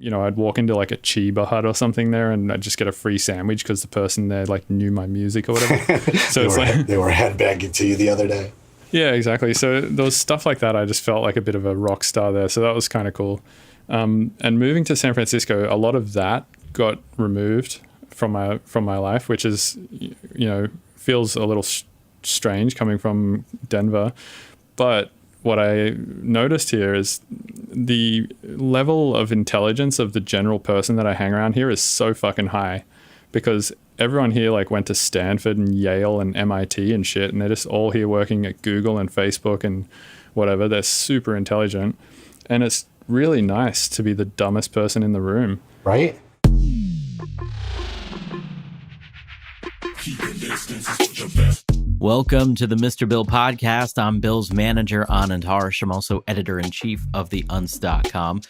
I'd walk into like a Chiba Hut or something there and I'd just get a free sandwich because the person there like knew my music or whatever. So they were headbanging to you the other day. Yeah, exactly. So there was stuff like that. I just felt like a bit of a rock star there. So that was kind of cool. And moving to San Francisco, a lot of that got removed from my life, which is, feels a little strange coming from Denver. But what I noticed here is the level of intelligence of the general person that I hang around here is so fucking high, because everyone here like went to Stanford and Yale and MIT and shit, and they're just all here working at Google and Facebook and whatever. They're super intelligent, and it's really nice to be the dumbest person in the room. Right? Welcome to the Mr. Bill podcast. I'm Bill's manager, Anand Harsh. I'm also editor-in-chief of theUnst.com.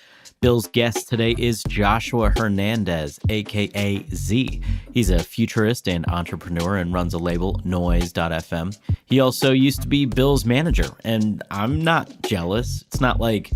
Bill's guest today is Joshua Hernandez, aka Z. He's a futurist and entrepreneur and runs a label, Noise.fm. He also used to be Bill's manager, and I'm not jealous. It's not like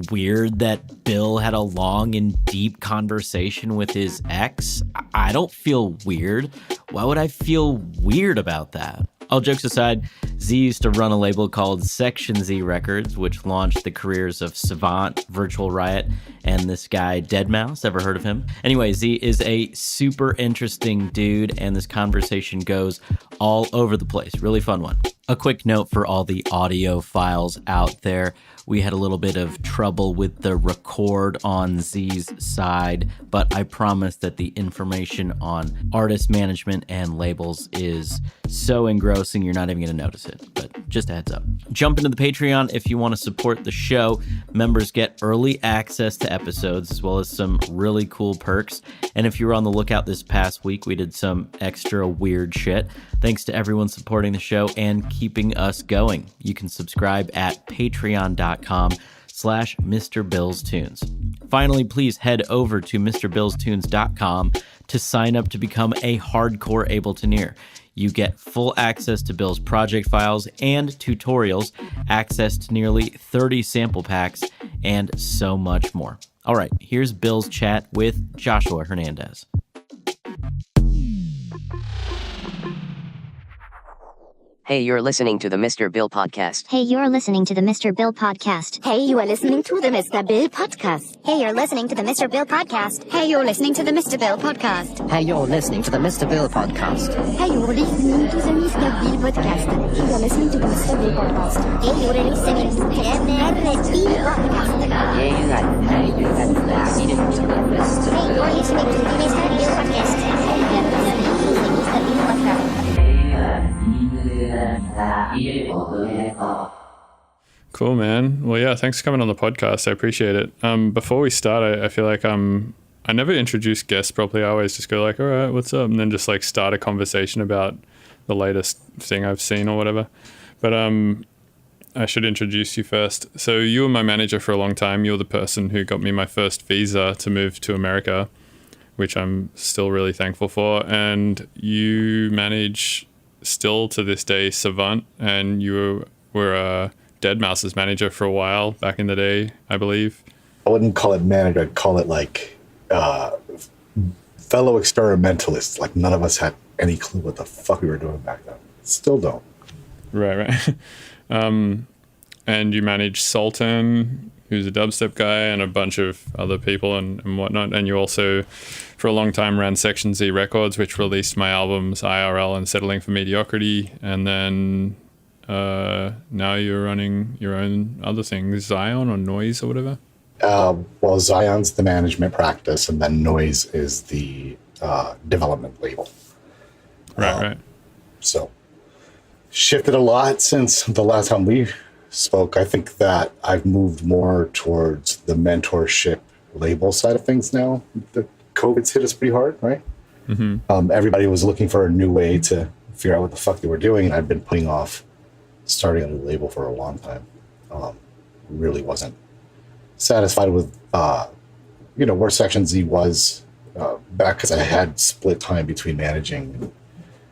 weird that Bill had a long and deep conversation with his ex. I don't feel weird. Why would I feel weird about that? All jokes aside, Z used to run a label called SectionZ Records, which launched the careers of Savant, Virtual Riot, and this guy Deadmau5. Ever heard of him? Anyway, Z is a super interesting dude, and this conversation goes all over the place. Really fun one. A quick note for all the audio files out there. We had a little bit of trouble with the record on Z's side, but I promise that the information on artist management and labels is so engrossing you're not even going to notice it, but just a heads up. Jump into the Patreon if you want to support the show. Members get early access to episodes as well as some really cool perks. And if you were on the lookout this past week, we did some extra weird shit. Thanks to everyone supporting the show and keeping us going. You can subscribe at patreon.com/Mr. Bill's Tunes. Finally, please head over to MrBillsTunes.com to sign up to become a hardcore Ableton-ear. You get full access to Bill's project files and tutorials, access to nearly 30 sample packs, and so much more. All right, here's Bill's chat with Joshua Hernandez. Hey, you're listening to the Mr. Bill podcast. Hey, you're listening to the Mr. Bill podcast. Hey, you are listening to the Mr. Bill podcast. Hey, you're listening to the Mr. Bill podcast. Hey, you're listening to the Mr. Bill podcast. Hey, you're listening to the Mr. Bill podcast. Hey, you're listening to the Mr. Bill podcast. Hey, you're listening to the Mr. Bill podcast. Hey, you're listening to the Mr. Bill podcast. Hey, you're listening to the Mr. Hey, you're listening to the Mr. Bill podcast. Cool, man. Well, yeah, thanks for coming on the podcast. I appreciate it. Before we start, I feel like I never introduce guests properly. I always just go like, all right, what's up? And then just like start a conversation about the latest thing I've seen or whatever. But I should introduce you first. So you were my manager for a long time. You're the person who got me my first visa to move to America, which I'm still really thankful for. And you manage still to this day Savant, and you were Deadmau5's manager for a while back in the day, I believe. I wouldn't call it manager. I'd call it like fellow experimentalists. Like none of us had any clue what the fuck we were doing back then. Still don't. Right. And you manage Soltan, who's a dubstep guy, and a bunch of other people and whatnot. And you also, for a long time, ran SectionZ Records, which released my albums IRL and Settling for Mediocrity. And then now you're running your own other things, Zion or Noise or whatever? Well, Zion's the management practice, and then Noise is the development label. Right. So, shifted a lot since the last time we spoke. I think that I've moved more towards the mentorship label side of things now. The COVID's hit us pretty hard, right? Mm-hmm. Everybody was looking for a new way to figure out what the fuck they were doing, and I've been putting off starting a new label for a long time. Really wasn't satisfied with where SectionZ was back, because I had split time between managing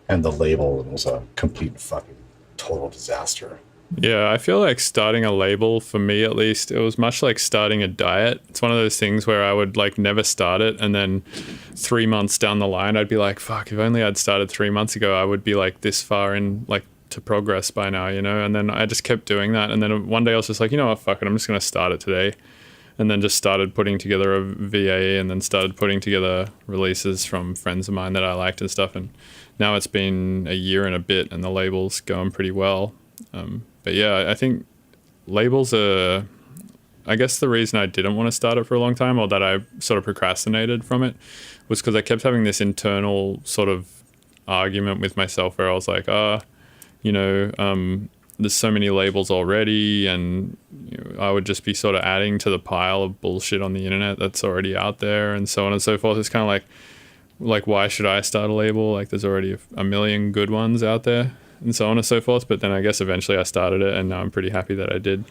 and the label, and it was a complete fucking total disaster. Yeah, I feel like starting a label, for me at least, it was much like starting a diet. It's one of those things where I would like never start it, and then 3 months down the line I'd be like, fuck, if only I'd started 3 months ago, I would be like this far in like to progress by now, you know? And then I just kept doing that, and then one day I was just like, you know what, fuck it, I'm just gonna start it today. And then just started putting together a VA, and then started putting together releases from friends of mine that I liked and stuff. And now it's been a year and a bit, and the label's going pretty well. But yeah, I think labels are, I guess the reason I didn't want to start it for a long time, or that I sort of procrastinated from it, was because I kept having this internal sort of argument with myself where I was like, there's so many labels already, and I would just be sort of adding to the pile of bullshit on the internet that's already out there, and so on and so forth. It's kind of like why should I start a label? Like there's already a million good ones out there, and so on and so forth. But then I guess eventually I started it, and now I'm pretty happy that I did.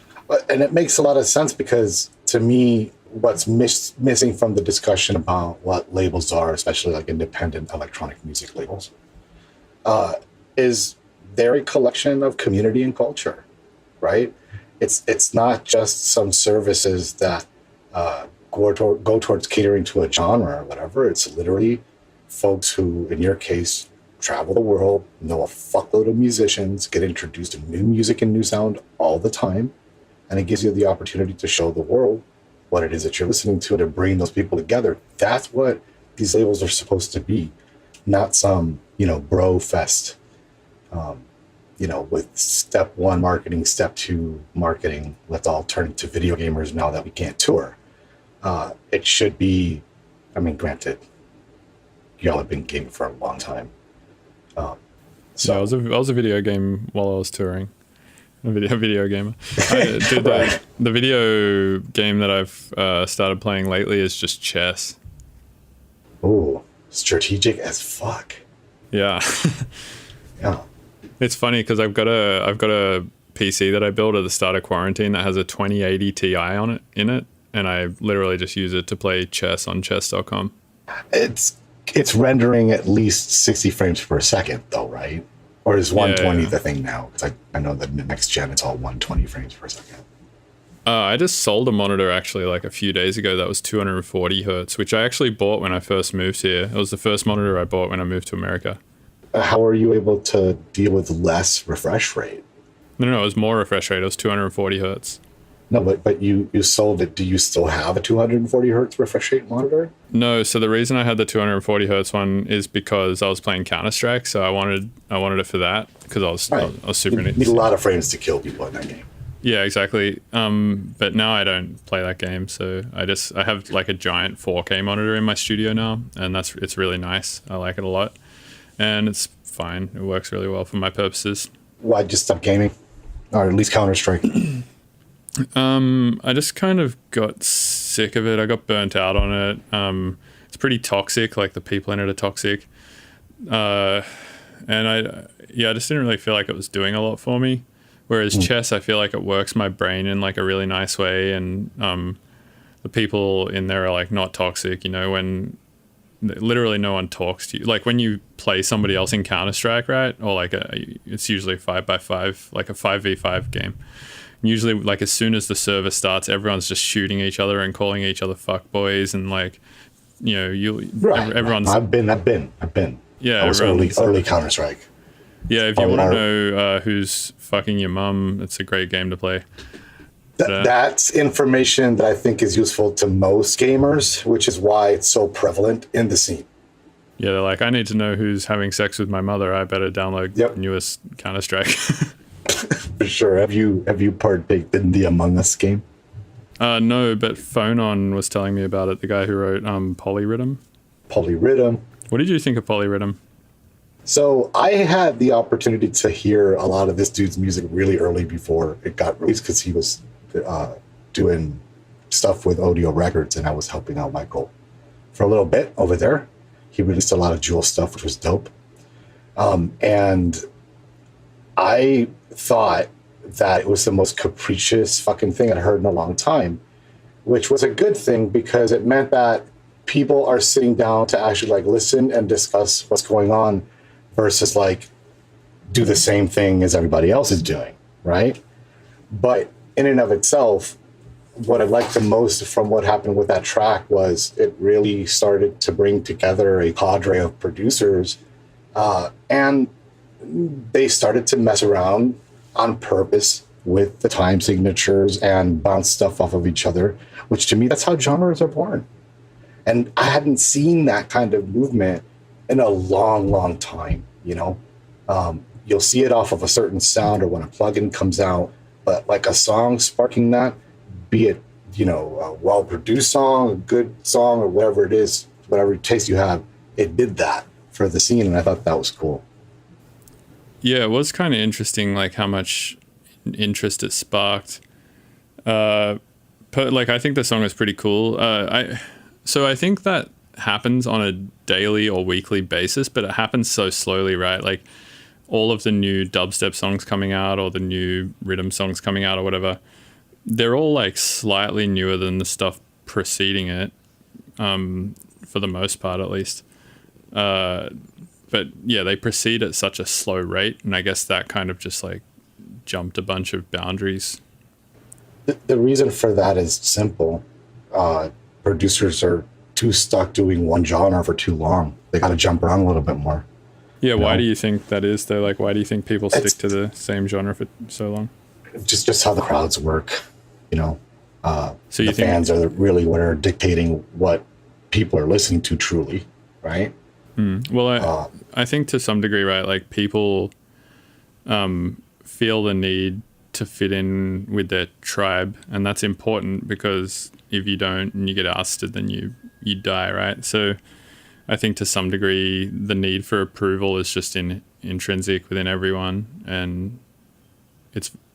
And it makes a lot of sense, because to me, what's missing from the discussion about what labels are, especially like independent electronic music labels, is they're a collection of community and culture, right? It's not just some services that go towards catering to a genre or whatever. It's literally folks who, in your case, travel the world, know a fuckload of musicians, get introduced to new music and new sound all the time, and it gives you the opportunity to show the world what it is that you're listening to and to bring those people together. That's what these labels are supposed to be, not some, bro fest, with step 1 marketing, step 2 marketing. Let's all turn to video gamers now that we can't tour. It should be, granted, y'all have been gaming for a long time. So I was a video game while I was touring. A video gamer. The video game that I've started playing lately is just chess. Oh, strategic as fuck. Yeah. Yeah. It's funny because I've got a PC that I built at the start of quarantine that has a 2080 Ti in it, and I literally just use it to play chess on chess.com. It's rendering at least 60 frames per second, though, right? Or is 120 the thing now? Because I know that the next gen it's all 120 frames per second. I just sold a monitor actually like a few days ago that was 240 hertz, which I actually bought when I first moved here. It was the first monitor I bought when I moved to America. How are you able to deal with less refresh rate? No, it was more refresh rate. It was 240 hertz. No, but you sold it. Do you still have a 240 hertz refresh rate monitor? No, so the reason I had the 240 hertz one is because I was playing Counter-Strike, so I wanted it for that because I was super. You need a lot of frames to kill people in that game. Yeah, exactly. But now I don't play that game, so I have like a giant 4K monitor in my studio now, and it's really nice. I like it a lot, and it's fine. It works really well for my purposes. Why'd you stop gaming, or at least Counter-Strike? I just kind of got sick of it. I got burnt out on it. It's pretty toxic. Like the people in it are toxic. And I just didn't really feel like it was doing a lot for me. Whereas chess, I feel like it works my brain in like a really nice way. And the people in there are like not toxic, when literally no one talks to you. Like when you play somebody else in Counter-Strike, right? Or like it's usually 5x5, like a 5v5 game. Usually, like as soon as the server starts, everyone's just shooting each other and calling each other fuckboys, and like, everyone's. I've been. Yeah, I was early Counter-Strike. Yeah, if you want to know who's fucking your mum, it's a great game to play. That's information that I think is useful to most gamers, which is why it's so prevalent in the scene. Yeah, they're like, I need to know who's having sex with my mother. I better download the newest Counter-Strike. For sure. Have you partaked in the Among Us game? No, but Phonon was telling me about it. The guy who wrote Polyrhythm. Polyrhythm. What did you think of Polyrhythm? So I had the opportunity to hear a lot of this dude's music really early before it got released, because he was doing stuff with Audio Records, and I was helping out Michael for a little bit over there. He released a lot of Jewel stuff, which was dope. And I thought that it was the most capricious fucking thing I'd heard in a long time, which was a good thing because it meant that people are sitting down to actually like listen and discuss what's going on versus like do the same thing as everybody else is doing, right? But in and of itself, what I liked the most from what happened with that track was it really started to bring together a cadre of producers, and they started to mess around on purpose with the time signatures and bounce stuff off of each other, which to me, that's how genres are born. And I hadn't seen that kind of movement in a long, long time, you know? You'll see it off of a certain sound or when a plugin comes out, but like a song sparking that, be it, you know, a well-produced song, a good song, or whatever it is, whatever taste you have, it did that for the scene, and I thought that was cool. Yeah, it was kind of interesting, like how much interest it sparked. I think the song was pretty cool. I think that happens on a daily or weekly basis, but it happens so slowly, right? Like all of the new dubstep songs coming out or the new rhythm songs coming out or whatever, they're all like slightly newer than the stuff preceding it, for the most part at least. But yeah, they proceed at such a slow rate, and I guess that kind of just like jumped a bunch of boundaries. The reason for that is simple. Producers are too stuck doing one genre for too long. They got to jump around a little bit more. Yeah, why do you think that is though? Like, why do you think people stick to the same genre for so long? Just how the crowds work, you know. So you the fans are really what are dictating what people are listening to truly, right? Well, I think to some degree, right, like people feel the need to fit in with their tribe, and that's important because if you don't and you get ousted, then you die, right? So I think to some degree the need for approval is just intrinsic within everyone, and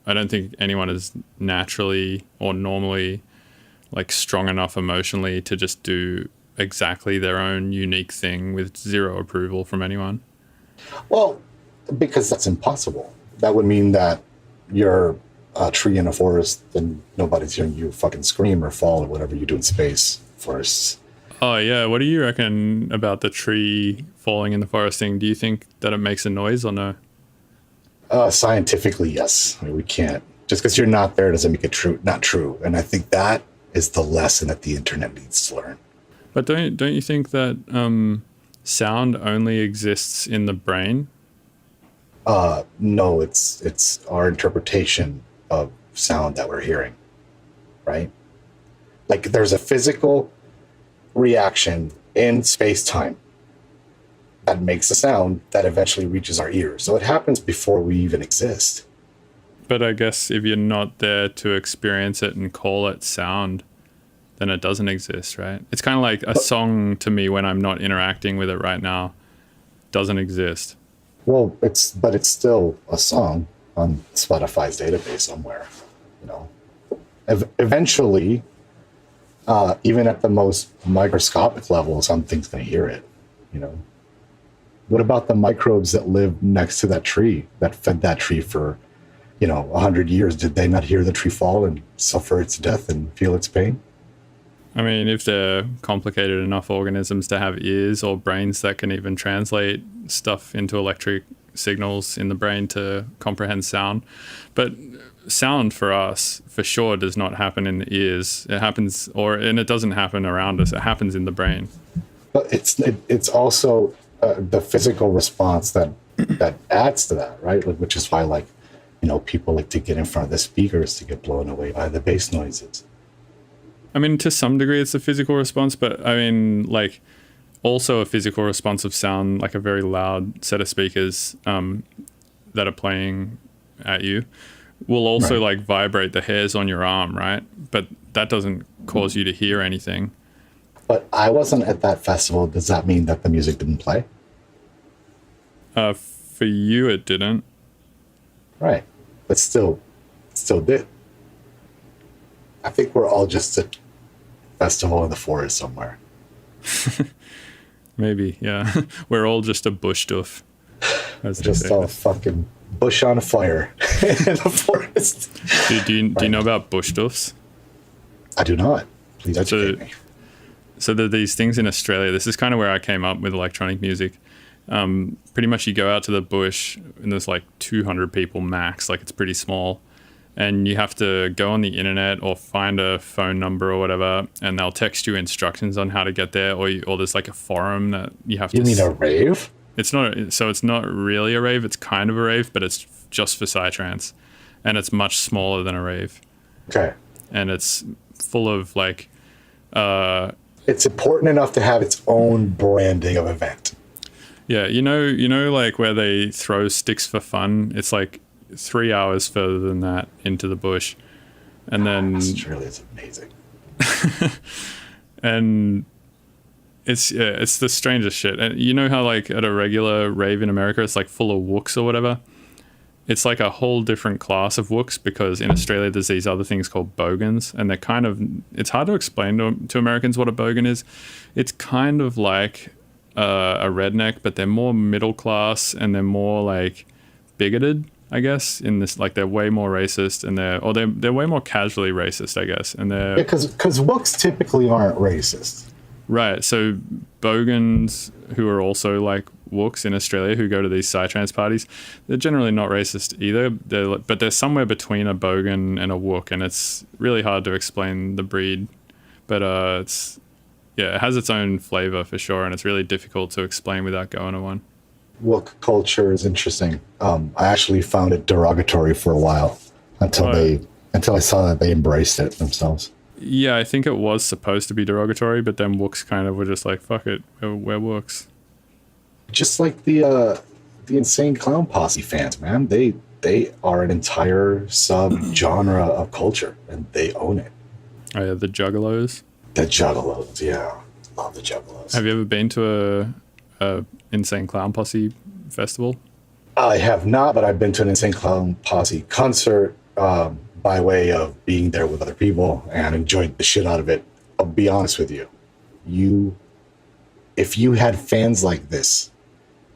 I don't think anyone is naturally or normally like strong enough emotionally to just do exactly their own unique thing with zero approval from anyone. Well, because that's impossible. That would mean that you're a tree in a forest and nobody's hearing you fucking scream or fall or whatever you do in space forests. Oh yeah, what do you reckon about the tree falling in the forest thing? Do you think that it makes a noise or no? Scientifically, yes. I mean, we can't. Just because you're not there doesn't make it not true. And I think that is the lesson that the internet needs to learn. But don't you think that sound only exists in the brain? No, it's our interpretation of sound that we're hearing, right? Like there's a physical reaction in space-time that makes a sound that eventually reaches our ears. So it happens before we even exist. But I guess if you're not there to experience it and call it sound, then it doesn't exist, right? It's kind of like a song to me when I'm not interacting with it right now doesn't exist. Well, it's still a song on Spotify's database somewhere, you know. Eventually, even at the most microscopic level, something's going to hear it, you know. What about the microbes that live next to that tree, that fed that tree for, 100 years? Did they not hear the tree fall and suffer its death and feel its pain? I mean, if they're complicated enough organisms to have ears or brains that can even translate stuff into electric signals in the brain to comprehend sound. But sound for us, for sure, does not happen in the ears. It happens, and it doesn't happen around us. It happens in the brain. But it's also the physical response that adds to that, right? Like, which is why, people like to get in front of the speakers to get blown away by the bass noises. I mean, to some degree, it's a physical response, but I mean, also a physical response of sound, like a very loud set of speakers that are playing at you, will also vibrate the hairs on your arm, right? But that doesn't cause you to hear anything. But I wasn't at that festival. Does that mean that the music didn't play? For you, it didn't. Right, but still did. I think we're all just a festival in the forest somewhere. Maybe, yeah. We're all just a bush doof. Just all fucking bush on fire in the forest. Do you know about bush doofs? I do not. Please educate me. So there are these things in Australia. This is kind of where I came up with electronic music. Pretty much you go out to the bush and there's 200 people max. It's pretty small. and you have to go on the internet or find a phone number or whatever, and they'll text you instructions on how to get there, or there's like a forum that you have to. You mean a rave? It's not really a rave. It's kind of a rave, but it's just for psytrance, and it's much smaller than a rave. Okay. And it's full of like. It's important enough to have its own branding of event. Yeah, you know, like where they throw sticks for fun. It's like 3 hours further than that into the bush, and then Australia is amazing. And it's the strangest shit. And you know how like at a regular rave in America, it's like full of wooks or whatever. It's like a whole different class of wooks, because in Australia there's these other things called bogans, and they're kind of, it's hard to explain to Americans what a bogan is. It's kind of like a redneck, but they're more middle class and they're more like bigoted, I guess, in this, like they're way more racist, and they're way more casually racist, I guess. And they're because wooks typically aren't racist. Right. So bogans who are also like wooks in Australia who go to these psytrance parties, they're generally not racist either. But they're somewhere between a bogan and a wook, and it's really hard to explain the breed. But it has its own flavor for sure, and it's really difficult to explain without going to one. Wook culture is interesting. I actually found it derogatory for a while until I saw that they embraced it themselves. Yeah, I think it was supposed to be derogatory, but then wooks kind of were just like, fuck it, we're wooks. Just like the Insane Clown Posse fans, man. They are an entire sub-genre of culture, and they own it. Oh yeah, the Juggalos. The Juggalos, yeah. Love the Juggalos. Have you ever been to a Insane Clown Posse festival? I have not, but I've been to an Insane Clown Posse concert by way of being there with other people and enjoyed the shit out of it. I'll be honest with you. If you had fans like this,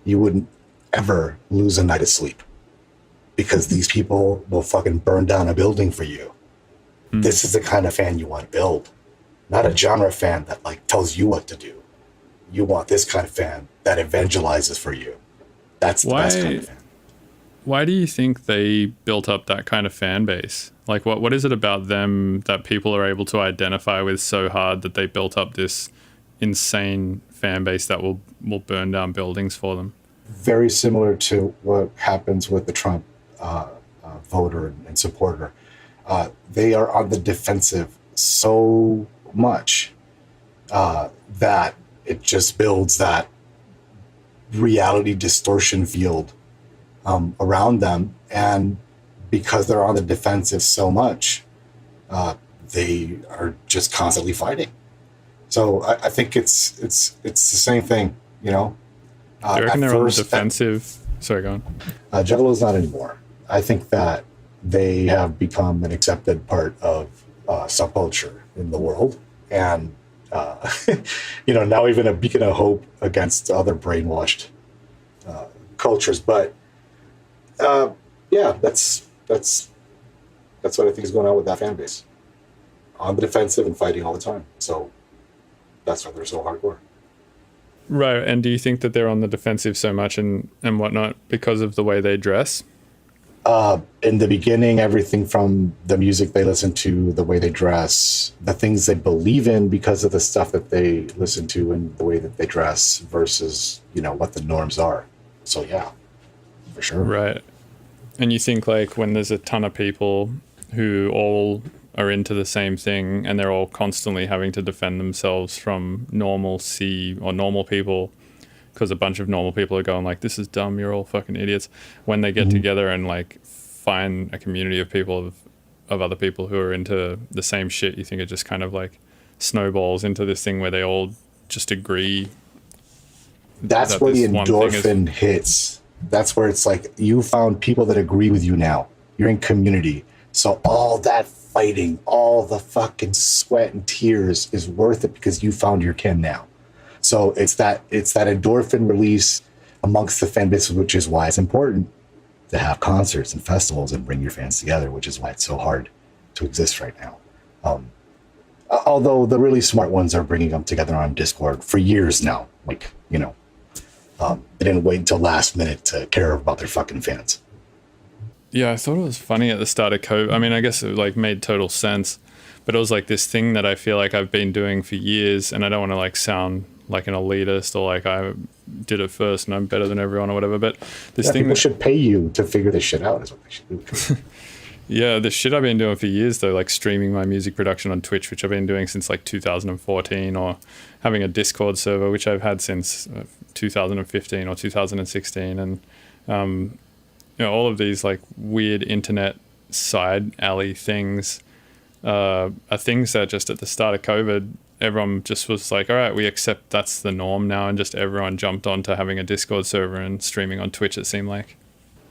you wouldn't ever lose a night of sleep, because these people will fucking burn down a building for you. This is the kind of fan you want to build, not a genre fan that like tells you what to do. You want this kind of fan that evangelizes for you. That's the best kind of fan. Why do you think they built up that kind of fan base? Like, what is it about them that people are able to identify with so hard that they built up this insane fan base that will burn down buildings for them? Very similar to what happens with the Trump voter and supporter. They are on the defensive so much that it just builds that reality distortion field around them. And because they're on the defensive so much, they are just constantly fighting. So I think it's the same thing, you know. Do you reckon they're on the defensive? Sorry, go on. Juggalo's not anymore. I think that they have become an accepted part of subculture in the world, and now even a beacon of hope against other brainwashed cultures. But that's what I think is going on with that fan base. On the defensive and fighting all the time. So that's why they're so hardcore. Right. And do you think that they're on the defensive so much and whatnot because of the way they dress? In the beginning, everything from the music they listen to, the way they dress, the things they believe in because of the stuff that they listen to and the way that they dress versus, what the norms are. So yeah, for sure. Right. And you think like when there's a ton of people who all are into the same thing and they're all constantly having to defend themselves from normalcy or normal people, because a bunch of normal people are going like, this is dumb, you're all fucking idiots. When they get together and like find a community of people, of other people who are into the same shit, you think it just kind of like snowballs into this thing where they all just agree. That's where the endorphin hits. That's where it's like, you found people that agree with you now. You're in community. So all that fighting, all the fucking sweat and tears is worth it because you found your kin now. So it's that endorphin release amongst the fan base, which is why it's important to have concerts and festivals and bring your fans together, which is why it's so hard to exist right now. Although the really smart ones are bringing them together on Discord for years now. Like, they didn't wait until last minute to care about their fucking fans. Yeah, I thought it was funny at the start of COVID. I mean, I guess it like made total sense, but it was like this thing that I feel like I've been doing for years, and I don't want to like sound like an elitist or like I did it first and I'm better than everyone or whatever. But this thing people should pay you to figure this shit out is what they should do. Yeah, the shit I've been doing for years though, like streaming my music production on Twitch, which I've been doing since like 2014, or having a Discord server, which I've had since 2015 or 2016, and all of these like weird internet side alley things are things that just at the start of COVID, everyone just was like, all right, we accept that's the norm now, and just everyone jumped onto having a Discord server and streaming on Twitch, it seemed like.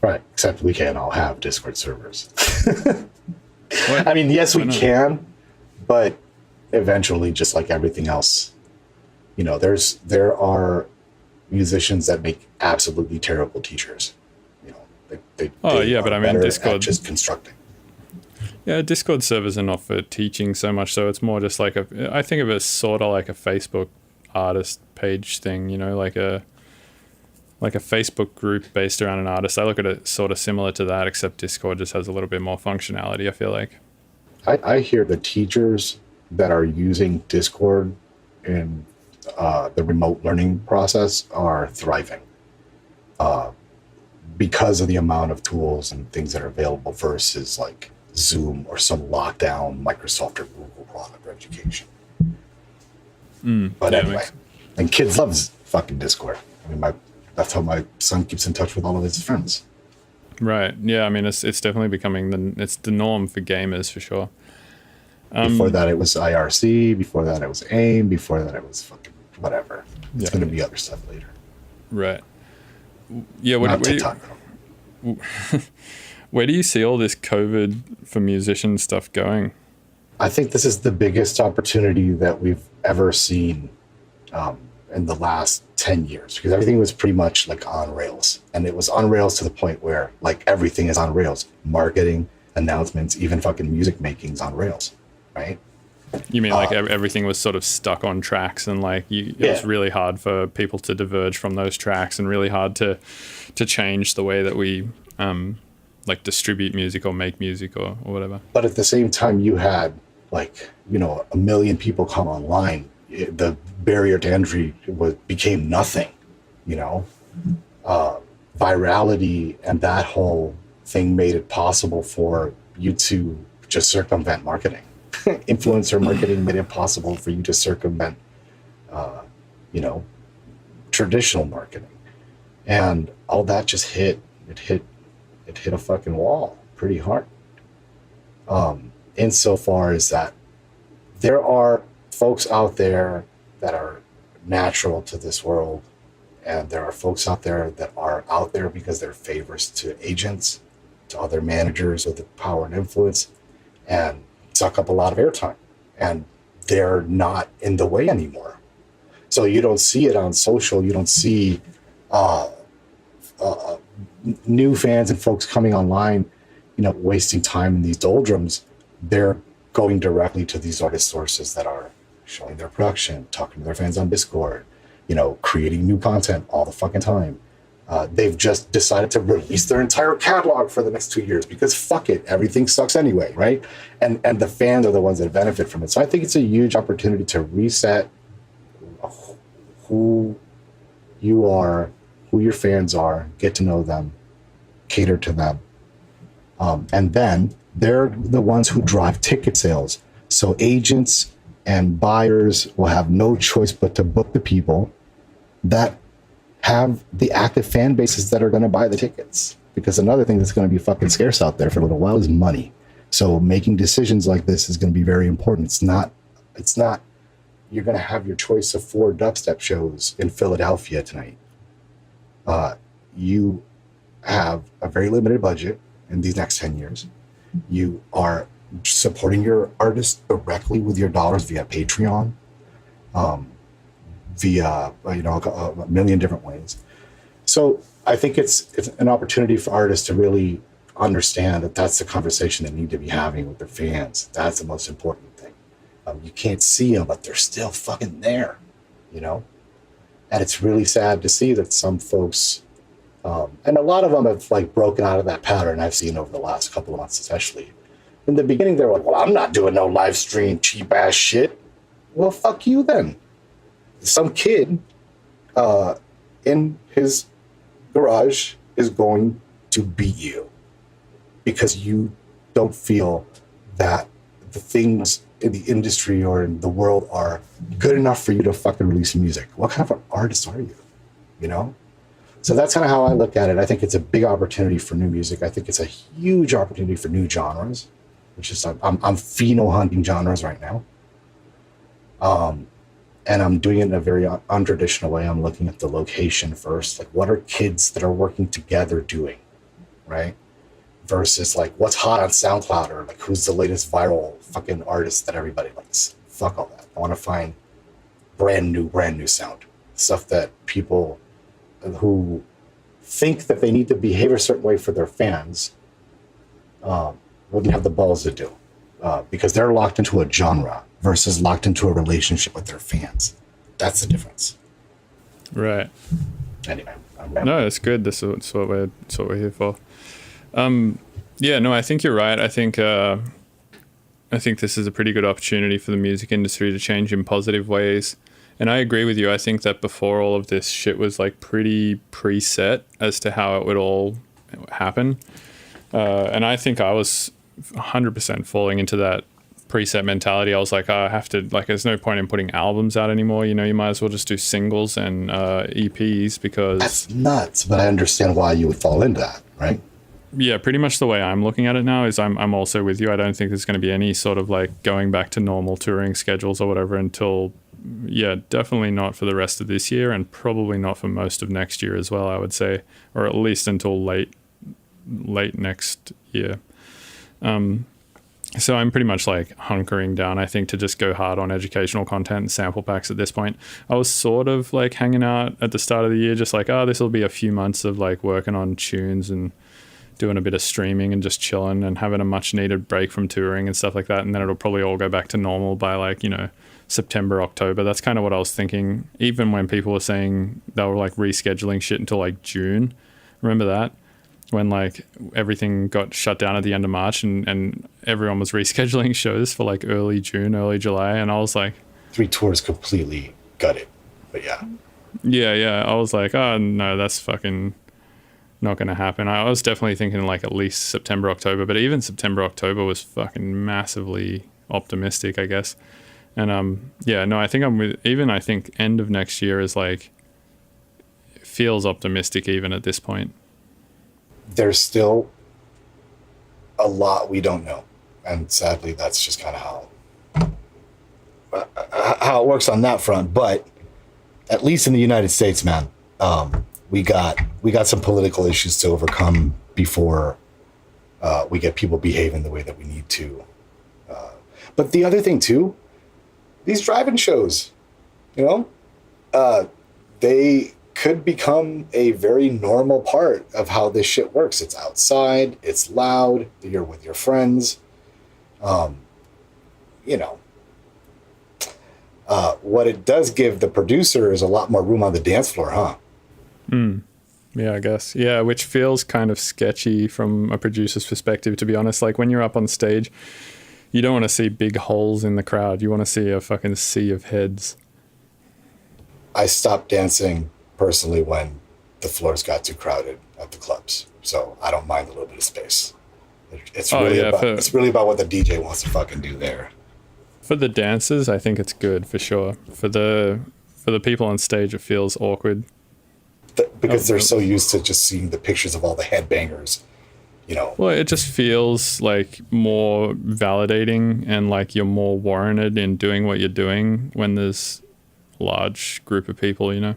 Right, except we can't all have Discord servers. I mean, yes, we can, but eventually, just like everything else, there are musicians that make absolutely terrible teachers. They but I mean, Discord just constructing. Yeah, Discord servers are not for teaching so much, so it's more just like I think of it sort of like a Facebook artist page thing, like a Facebook group based around an artist. I look at it sort of similar to that, except Discord just has a little bit more functionality, I feel like. I hear the teachers that are using Discord in the remote learning process are thriving because of the amount of tools and things that are available versus like Zoom or some lockdown Microsoft or Google product for education. But anyway, and kids love fucking Discord. I mean, that's how my son keeps in touch with all of his friends. Right. Yeah. I mean, it's definitely becoming the norm for gamers for sure. Before that, it was IRC. Before that, it was AIM. Before that, it was fucking whatever. It's going to be other stuff later. Right. Yeah. Where do you see all this COVID for musician stuff going? I think this is the biggest opportunity that we've ever seen in the last 10 years, because everything was pretty much like on rails, and it was on rails to the point where like everything is on rails. Marketing, announcements, even fucking music making's on rails, right? You mean like everything was sort of stuck on tracks, and like it was really hard for people to diverge from those tracks, and really hard to change the way that we like distribute music or make music or whatever. But at the same time, you had like, 1 million people come online. The barrier to entry became nothing, virality and that whole thing made it possible for you to just circumvent marketing. Influencer marketing made it possible for you to circumvent, traditional marketing, and all that just hit a fucking wall pretty hard. Insofar as that there are folks out there that are natural to this world, and there are folks out there that are out there because they're favors to agents, to other managers with the power and influence, and suck up a lot of airtime, and they're not in the way anymore. So you don't see it on social. You don't see new fans and folks coming online, wasting time in these doldrums. They're going directly to these artist sources that are showing their production, talking to their fans on Discord, creating new content all the fucking time. They've just decided to release their entire catalog for the next 2 years because fuck it, everything sucks anyway, right? And the fans are the ones that benefit from it. So I think it's a huge opportunity to reset who you are, who your fans are, get to know them, cater to them. And then they're the ones who drive ticket sales. So agents and buyers will have no choice but to book the people that have the active fan bases that are going to buy the tickets. Because another thing that's going to be fucking scarce out there for a little while is money. So making decisions like this is going to be very important. It's not, you're going to have your choice of 4 dubstep shows in Philadelphia tonight. You have a very limited budget in these next 10 years. You are supporting your artists directly with your dollars via Patreon, via a million different ways. So I think it's an opportunity for artists to really understand that that's the conversation they need to be having with their fans. That's the most important thing. You can't see them, but they're still fucking there, And it's really sad to see that some folks And a lot of them have like broken out of that pattern I've seen over the last couple of months, especially. In the beginning, they were like, well, I'm not doing no live stream cheap ass shit. Well, fuck you then. Some kid in his garage is going to beat you because you don't feel that the things in the industry or in the world are good enough for you to fucking release music. What kind of an artist are you? You know? So that's kind of how I look at it. I think it's a big opportunity for new music. I think it's a huge opportunity for new genres, which is I'm pheno hunting genres right now. And I'm doing it in a very untraditional way. I'm looking at the location first. Like, what are kids that are working together doing, right? Versus like what's hot on SoundCloud or like who's the latest viral fucking artist that everybody likes. Fuck all that. I want to find brand new sound. Stuff that people who think that they need to behave a certain way for their fans wouldn't have the balls to do. Because they're locked into a genre versus locked into a relationship with their fans. That's the difference. Right. Anyway. No, it's good. That's what we're here for. Yeah, no, I think you're right. I think this is a pretty good opportunity for the music industry to change in positive ways. And I agree with you. I think that before all of this shit was like pretty preset as to how it would all happen. And I think I was 100% falling into that preset mentality. I was like, I have to, like, there's no point in putting albums out anymore. You know, you might as well just do singles and EPs because... That's nuts, but I understand why you would fall into that, right? Yeah, pretty much the way I'm looking at it now is I'm also with you. I don't think there's going to be any sort of like going back to normal touring schedules or whatever until, yeah, definitely not for the rest of this year and probably not for most of next year as well, I would say, or at least until late next year. So I'm pretty much like hunkering down, I think, to just go hard on educational content and sample packs at this point. I was sort of like hanging out at the start of the year, just like, oh, this will be a few months of like working on tunes and doing a bit of streaming and just chilling and having a much needed break from touring and stuff like that. And then it'll probably all go back to normal by like, you know, September, October. That's kind of what I was thinking. Even when people were saying they were like rescheduling shit until like June. Remember that? When like everything got shut down at the end of March and everyone was rescheduling shows for like early June, early July. And I was like... 3 tours completely gutted, but yeah. Yeah. I was like, oh no, that's fucking not going to happen. I was definitely thinking like at least September, October, but even September, October was fucking massively optimistic, I guess. And yeah, no, I think I'm with, even I think end of next year is like, feels optimistic even at this point. There's still a lot we don't know. And sadly, that's just kind of how it works on that front. But at least in the United States, man, we got some political issues to overcome before we get people behaving the way that we need to. But the other thing too, these drive-in shows, you know, they could become a very normal part of how this shit works. It's outside, it's loud, you're with your friends. You know, what it does give the producer is a lot more room on the dance floor, huh? Yeah, I guess. Yeah, which feels kind of sketchy from a producer's perspective, to be honest. Like when you're up on stage, you don't want to see big holes in the crowd. You want to see a fucking sea of heads. I stopped dancing personally when the floors got too crowded at the clubs. So I don't mind a little bit of space. It's really about what the DJ wants to fucking do there. For the dancers, I think it's good for sure. For the people on stage, it feels awkward. Because they're so used to just seeing the pictures of all the headbangers, you know. Well, it just feels like more validating and like you're more warranted in doing what you're doing when there's a large group of people, you know.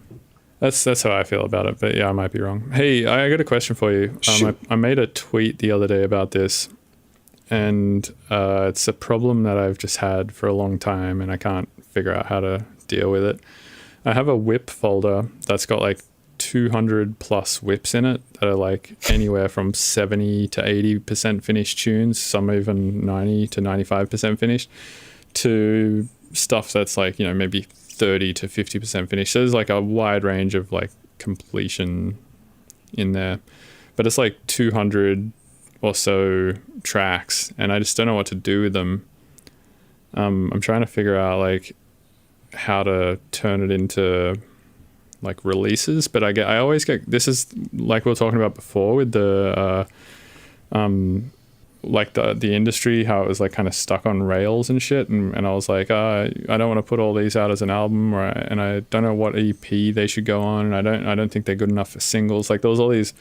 That's how I feel about it, but yeah, I might be wrong. Hey, I got a question for you. I made a tweet the other day about this, and it's a problem that I've just had for a long time, and I can't figure out how to deal with it. I have a whip folder that's got like 200 plus whips in it that are like anywhere from 70 to 80% finished tunes, some even 90 to 95% finished, to stuff that's like, you know, maybe 30 to 50% finished. So there's like a wide range of like completion in there, but it's like 200 or so tracks, and I just don't know what to do with them. I'm trying to figure out like how to turn it into like releases, but I always get, this is like we were talking about before with the like the industry, how it was like kind of stuck on rails and shit, and I was like, I don't want to put all these out as an album, and I don't know what EP they should go on, and I don't think they're good enough for singles. Like there was all these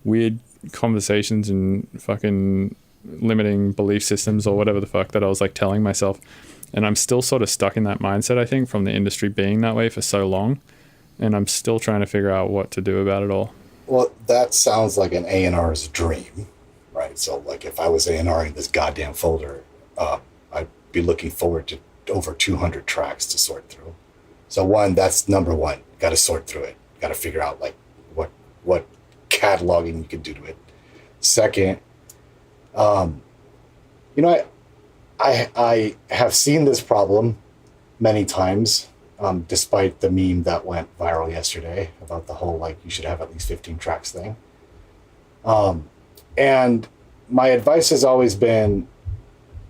weird conversations and fucking limiting belief systems or whatever the fuck that I was like telling myself, and I'm still sort of stuck in that mindset, I think, from the industry being that way for so long, and I'm still trying to figure out what to do about it all. Well, that sounds like an A&R's dream, right? So like if I was A&Ring this goddamn folder, I'd be looking forward to over 200 tracks to sort through. So one, that's number one. Got to sort through it. Got to figure out like what cataloging you can do to it. Second, you know, I have seen this problem many times, despite the meme that went viral yesterday about the whole, like, you should have at least 15 tracks thing. And my advice has always been,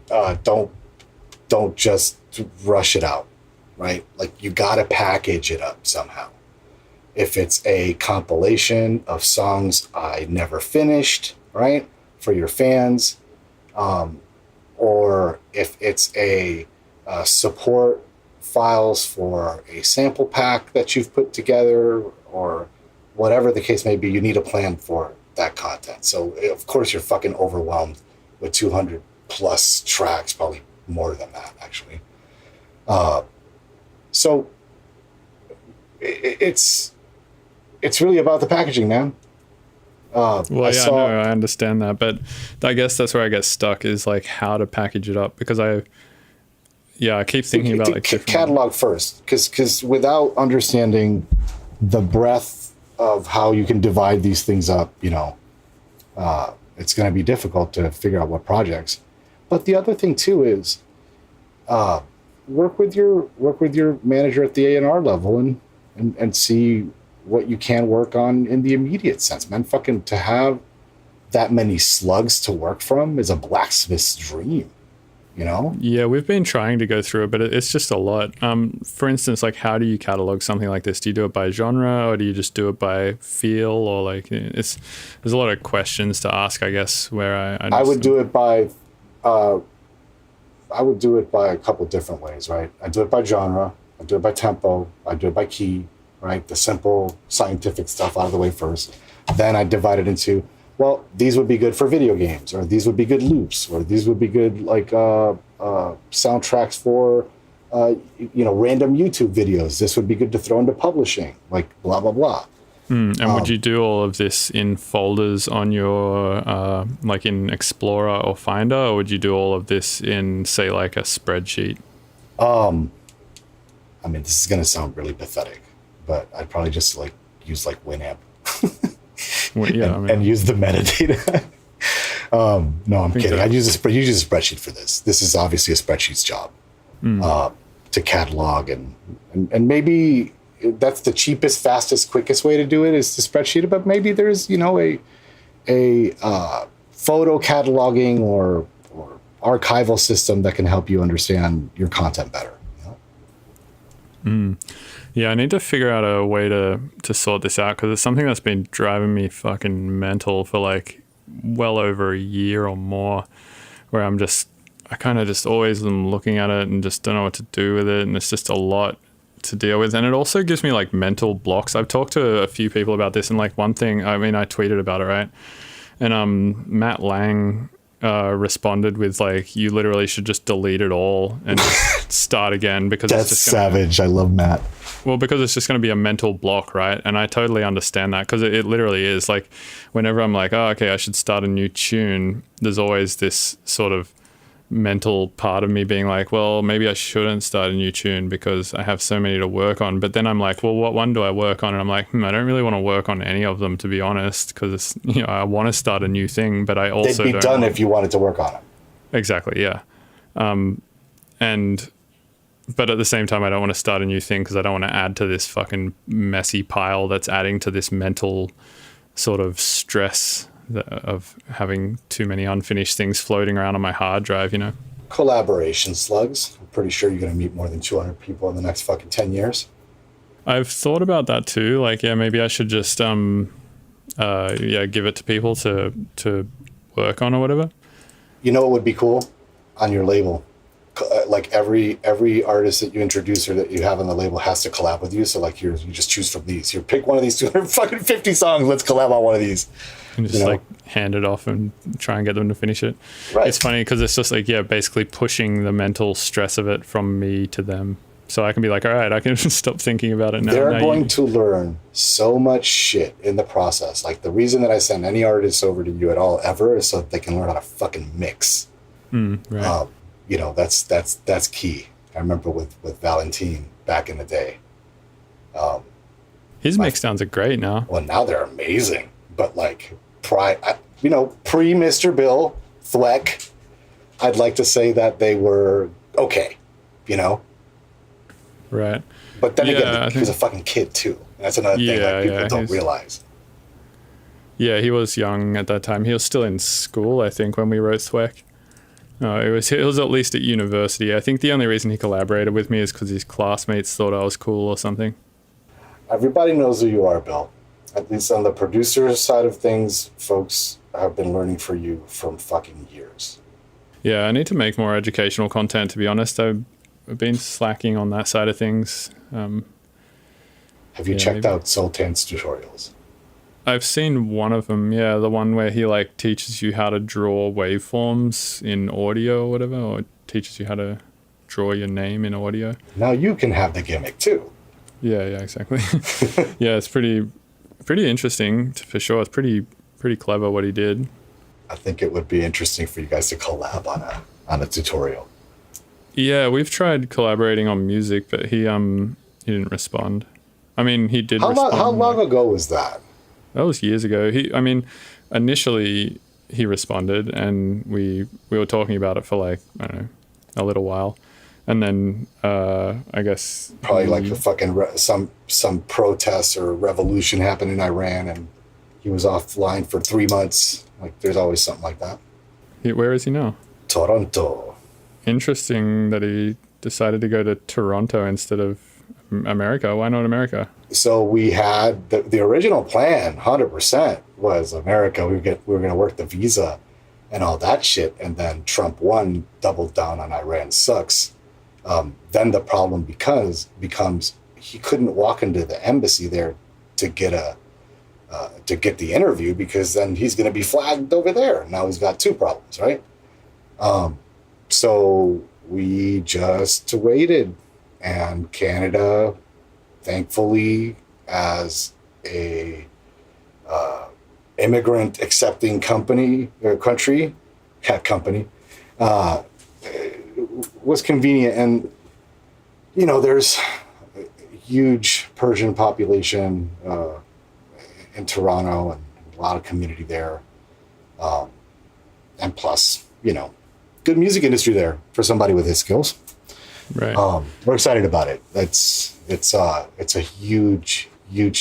don't just rush it out, right? Like, you got to package it up somehow. If it's a compilation of songs I never finished, right, for your fans, or if it's a support files for a sample pack that you've put together, or whatever the case may be, you need a plan for that content. So of course you're fucking overwhelmed with 200 plus tracks, probably more than that actually. So it's really about the packaging, man. Well, I understand that, but I guess that's where I get stuck, is like how to package it up, because I keep thinking about like catalog first, because without understanding the breadth of how you can divide these things up, you know, it's going to be difficult to figure out what projects. But the other thing too is work with your manager at the A&R level and see what you can work on in the immediate sense, man. Fucking to have that many slugs to work from is a blacksmith's dream, you know? Yeah, we've been trying to go through it, but it's just a lot. For instance, like, how do you catalog something like this? Do you do it by genre, or do you just do it by feel, or like there's a lot of questions to ask, I guess, where I would do it by a couple different ways, right? I do it by genre, I do it by tempo, I do it by key, right? The simple scientific stuff out of the way first. Then I divide it into, well, these would be good for video games, or these would be good loops, or these would be good like soundtracks for random YouTube videos. This would be good to throw into publishing, like blah blah blah. And would you do all of this in folders on your like in Explorer or Finder, or would you do all of this in, say, like a spreadsheet? I mean, this is gonna sound really pathetic, but I'd probably just like use like Winamp. And use the metadata. No, I'm kidding. I use a spreadsheet for this. This is obviously a spreadsheet's job to catalog and maybe that's the cheapest, fastest, quickest way to do it is to spreadsheet it. But maybe there's a photo cataloging or archival system that can help you understand your content better. You know? Yeah, I need to figure out a way to sort this out, because it's something that's been driving me fucking mental for like well over a year or more, where I kind of just always am looking at it and just don't know what to do with it, and it's just a lot to deal with. And it also gives me like mental blocks. I've talked to a few people about this, and like one thing, I mean, I tweeted about it, right? And Matt Lang responded with like, you literally should just delete it all and just start again, because that's it's just savage. I love Matt. Well, because it's just going to be a mental block, right? And I totally understand that, because it literally is. Like, whenever I'm like, oh, okay, I should start a new tune, there's always this sort of mental part of me being like, well, maybe I shouldn't start a new tune because I have so many to work on. But then I'm like, well, what one do I work on? And I'm like, I don't really want to work on any of them, to be honest, because I want to start a new thing, but I also they'd be done if you wanted to work on it. Exactly, yeah. But at the same time, I don't want to start a new thing because I don't want to add to this fucking messy pile that's adding to this mental sort of stress of having too many unfinished things floating around on my hard drive, you know? Collaboration slugs. I'm pretty sure you're going to meet more than 200 people in the next fucking 10 years. I've thought about that too. Like, yeah, maybe I should just, give it to people to work on or whatever. You know what would be cool on your label? Like every artist that you introduce or that you have on the label has to collab with you. So like you just choose from these. You pick one of these 250 songs. Let's collab on one of these. And just like hand it off and try and get them to finish it. Right. It's funny because it's just like, basically pushing the mental stress of it from me to them. So I can be like, all right, I can stop thinking about it now. They're going to learn so much shit in the process. Like the reason that I send any artist over to you at all ever is so that they can learn how to fucking mix. Right. That's key. I remember with Valentine back in the day. His mix downs are great now. Well, now they're amazing. But like pre Mr. Bill Thweck, I'd like to say that they were okay, Right. But then again, he was a fucking kid too. That's another thing that people don't realize. Yeah, he was young at that time. He was still in school, I think, when we wrote Thweck. No, it was at least at university. I think the only reason he collaborated with me is because his classmates thought I was cool or something. Everybody knows who you are, Bill. At least on the producer side of things, folks have been learning for you from fucking years. Yeah, I need to make more educational content, to be honest. I've been slacking on that side of things. Have you checked out Soltan's tutorials? I've seen one of them, the one where he like teaches you how to draw waveforms in audio or whatever, or teaches you how to draw your name in audio. Now you can have the gimmick too. Yeah, exactly. Yeah, it's pretty interesting for sure. It's pretty clever what he did. I think it would be interesting for you guys to collab on a tutorial. Yeah, we've tried collaborating on music, but he didn't respond. I mean, he did respond. How long ago was that? That was years ago. Initially he responded, and we were talking about it for like, I don't know, a little while. And then I guess probably like the fucking some protests or revolution happened in Iran, and he was offline for 3 months. Like there's always something like that. Where is he now? Toronto. Interesting that he decided to go to Toronto instead of America. Why not America? So we had the original plan, 100%, was America. We were going to work the visa and all that shit, and then Trump won, doubled down on Iran sucks. Then the problem becomes he couldn't walk into the embassy there to get the interview, because then he's going to be flagged over there. Now he's got two problems, right? So we just waited, and Canada, thankfully, as a immigrant accepting country, was convenient. And there's a huge Persian population in Toronto, and a lot of community there, and plus good music industry there for somebody with his skills. Right. We're excited about it. It's a huge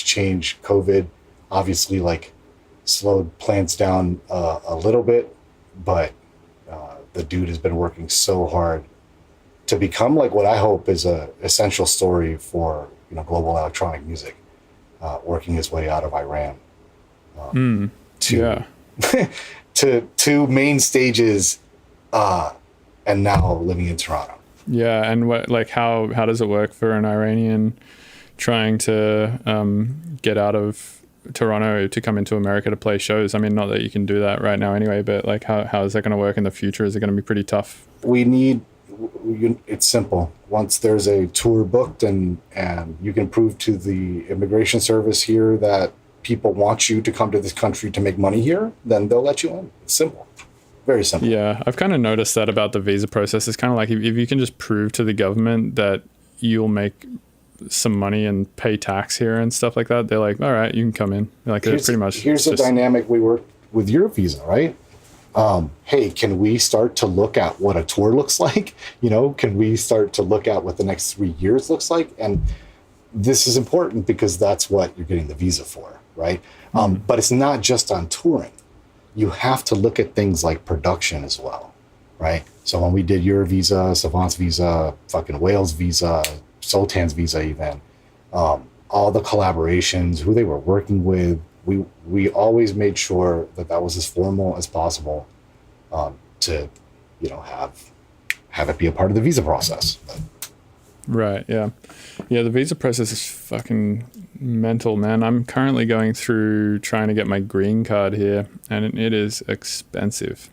change. COVID obviously like slowed plans down a little bit, but the dude has been working so hard to become like what I hope is a essential story for global electronic music, working his way out of Iran to main stages, and now living in Toronto. Yeah, and how does it work for an Iranian trying to get out of Toronto to come into America to play shows? I mean, not that you can do that right now anyway, but like how is that going to work in the future? Is it going to be pretty tough? It's simple. Once there's a tour booked and you can prove to the immigration service here that people want you to come to this country to make money here, then they'll let you in. It's simple. Very simple. Yeah, I've kind of noticed that about the visa process. It's kind of like if you can just prove to the government that you'll make some money and pay tax here and stuff like that, they're like, all right, you can come in. Like, here's the dynamic we work with your visa, right? Hey, can we start to look at what a tour looks like? Can we start to look at what the next 3 years looks like? And this is important because that's what you're getting the visa for. right? But it's not just on touring. You have to look at things like production as well, right? So when we did your visa, Savant's visa, fucking Whale's visa, Soltan's visa even, all the collaborations, who they were working with, we always made sure that that was as formal as possible to, you know, have it be a part of the visa process. Right, yeah. Yeah, the visa process is fucking mental, man. I'm currently going through trying to get my green card here, and it is expensive.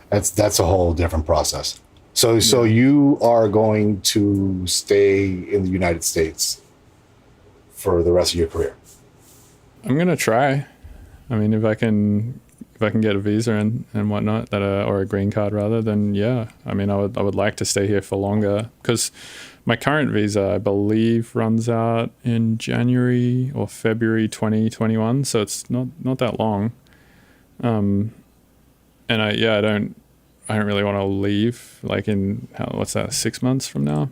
That's a whole different process. So you are going to stay in the United States for the rest of your career? I'm going to try. I mean, if I can get a visa and whatnot, or a green card rather, then yeah. I mean, I would like to stay here for longer, because my current visa, I believe, runs out in January or February 2021, so it's not that long. And I don't really want to leave, like in, what's that, 6 months from now?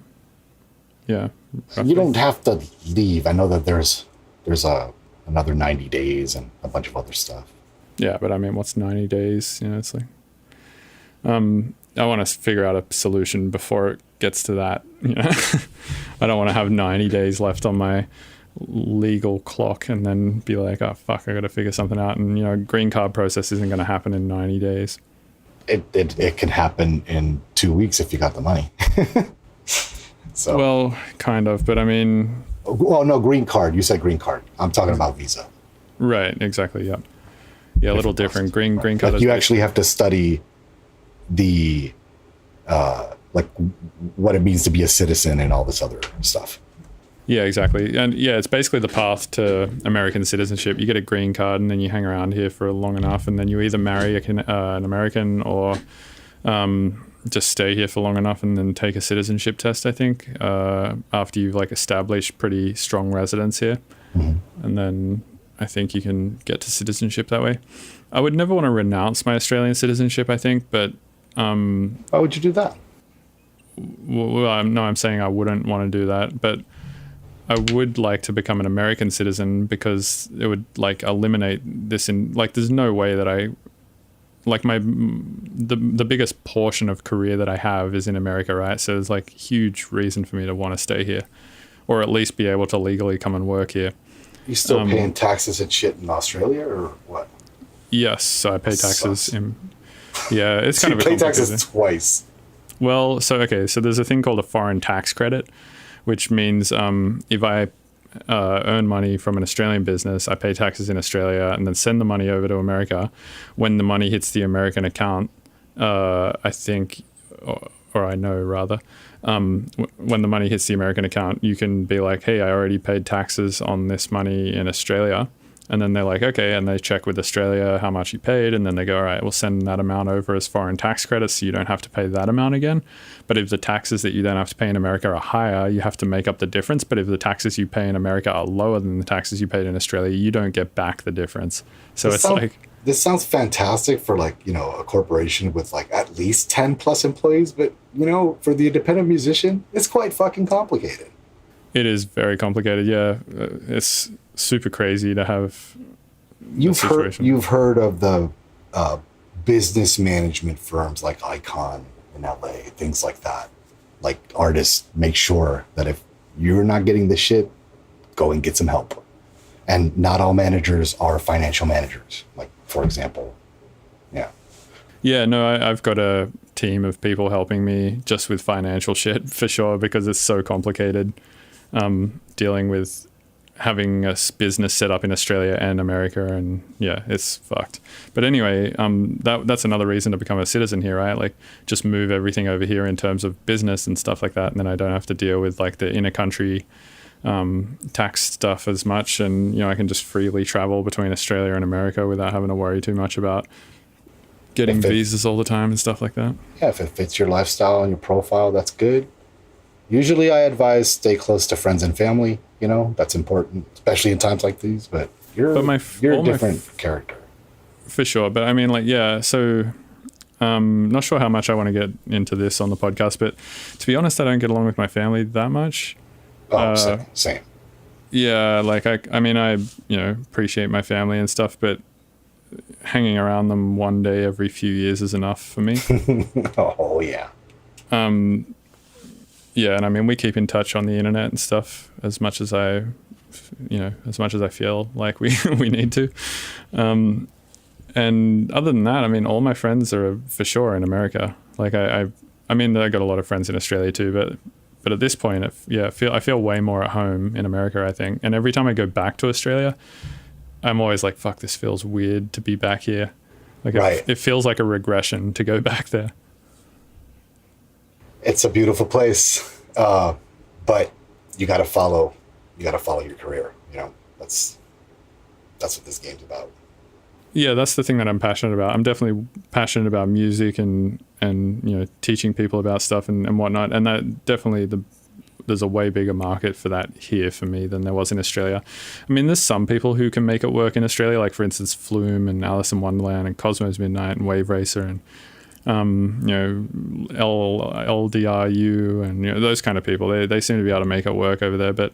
Yeah. Roughly. You don't have to leave. I know that there's another 90 days and a bunch of other stuff. Yeah, but I mean, what's 90 days? You know, it's like, I want to figure out a solution before it gets to that. You know, I don't want to have 90 days left on my legal clock and then be like, oh fuck, I got to figure something out. And you know, green card process isn't going to happen in 90 days. It can happen in 2 weeks if you got the money. So, well, kind of, but I mean, well, no, green card. You said green card. I'm talking about visa. Right. Exactly. Yeah. Yeah. A little different. Green card. Like you actually have to study the like what it means to be a citizen and all this other stuff. Yeah, exactly. And yeah, it's basically the path to American citizenship. You get a green card and then you hang around here for long enough, and then you either marry an American or just stay here for long enough and then take a citizenship test, I think, after you've like established pretty strong residence here. Mm-hmm. And then I think you can get to citizenship that way. I would never want to renounce my Australian citizenship, I think, but why would you do that? Well, I'm saying I wouldn't want to do that, but I would like to become an American citizen, because it would like eliminate this in like, there's no way that I like the biggest portion of career that I have is in America, right? So there's like huge reason for me to want to stay here, or at least be able to legally come and work here. You still paying taxes and shit in Australia, or what? Yes, so I pay taxes yeah, it's kind of you pay taxes twice. Well, so there's a thing called a foreign tax credit, which means if I earn money from an Australian business, I pay taxes in Australia and then send the money over to America. When the money hits the American account, I think, or I know rather, when the money hits the American account, you can be like, hey, I already paid taxes on this money in Australia. And then they're like, okay, and they check with Australia how much you paid, and then they go, all right, we'll send that amount over as foreign tax credits, so you don't have to pay that amount again. But if the taxes that you then have to pay in America are higher, you have to make up the difference. But if the taxes you pay in America are lower than the taxes you paid in Australia, you don't get back the difference. So this sounds fantastic for like, you know, a corporation with like at least 10 plus employees, but you know, for the independent musician, it's quite fucking complicated. It is very complicated. Yeah, it's super crazy to have. You've heard of the business management firms like Icon in LA, things like that. Like artists make sure that if you're not getting the shit, go and get some help. And not all managers are financial managers. Like for example, yeah. Yeah, no, I've got a team of people helping me just with financial shit for sure, because it's so complicated. Dealing with having a business set up in Australia and America, and yeah, it's fucked. But anyway, that's another reason to become a citizen here, right? Like just move everything over here in terms of business and stuff like that, and then I don't have to deal with like the inner country tax stuff as much, and you know, I can just freely travel between Australia and America without having to worry too much about getting visas all the time and stuff like that. Yeah, if it fits your lifestyle and your profile, that's good. Usually I advise stay close to friends and family, you know, that's important, especially in times like these, but you're a different character. For sure. But I mean, like, yeah, so not sure how much I want to get into this on the podcast, but to be honest, I don't get along with my family that much. Oh, same. Yeah, like I mean, I appreciate my family and stuff, but hanging around them one day every few years is enough for me. Oh yeah. Yeah, and I mean, we keep in touch on the internet and stuff as much as I feel like we we need to. And other than that, I mean, all my friends are for sure in America. Like I mean, I got a lot of friends in Australia too, but at this point, I feel way more at home in America, I think. And every time I go back to Australia, I'm always like, fuck, this feels weird to be back here. Like it feels like a regression to go back there. It's a beautiful place, but you got to follow your career. That's what this game's about. Yeah, that's the thing that I'm passionate about. I'm definitely passionate about music and teaching people about stuff and whatnot. And that definitely there's a way bigger market for that here for me than there was in Australia. I mean, there's some people who can make it work in Australia, like for instance Flume and Alice in Wonderland and Cosmos Midnight and Wave Racer and LDRU and those kind of people. They seem to be able to make it work over there. But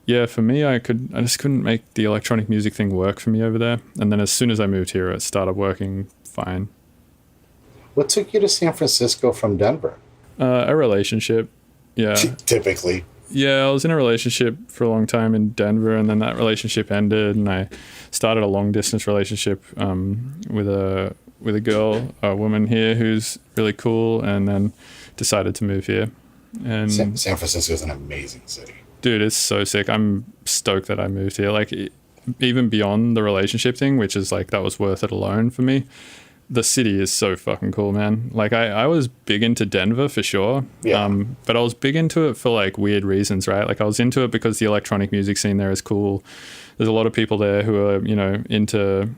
yeah, for me, I just couldn't make the electronic music thing work for me over there. And then as soon as I moved here, it started working fine. What took you to San Francisco from Denver? A relationship. Yeah. Typically. Yeah, I was in a relationship for a long time in Denver, and then that relationship ended, and I started a long distance relationship with a woman here who's really cool, and then decided to move here. And San Francisco is an amazing city. Dude, it's so sick. I'm stoked that I moved here. Like, even beyond the relationship thing, which is like, that was worth it alone for me. The city is so fucking cool, man. Like, I was big into Denver for sure. Yeah. But I was big into it for like weird reasons, right? Like, I was into it because the electronic music scene there is cool. There's a lot of people there who are, into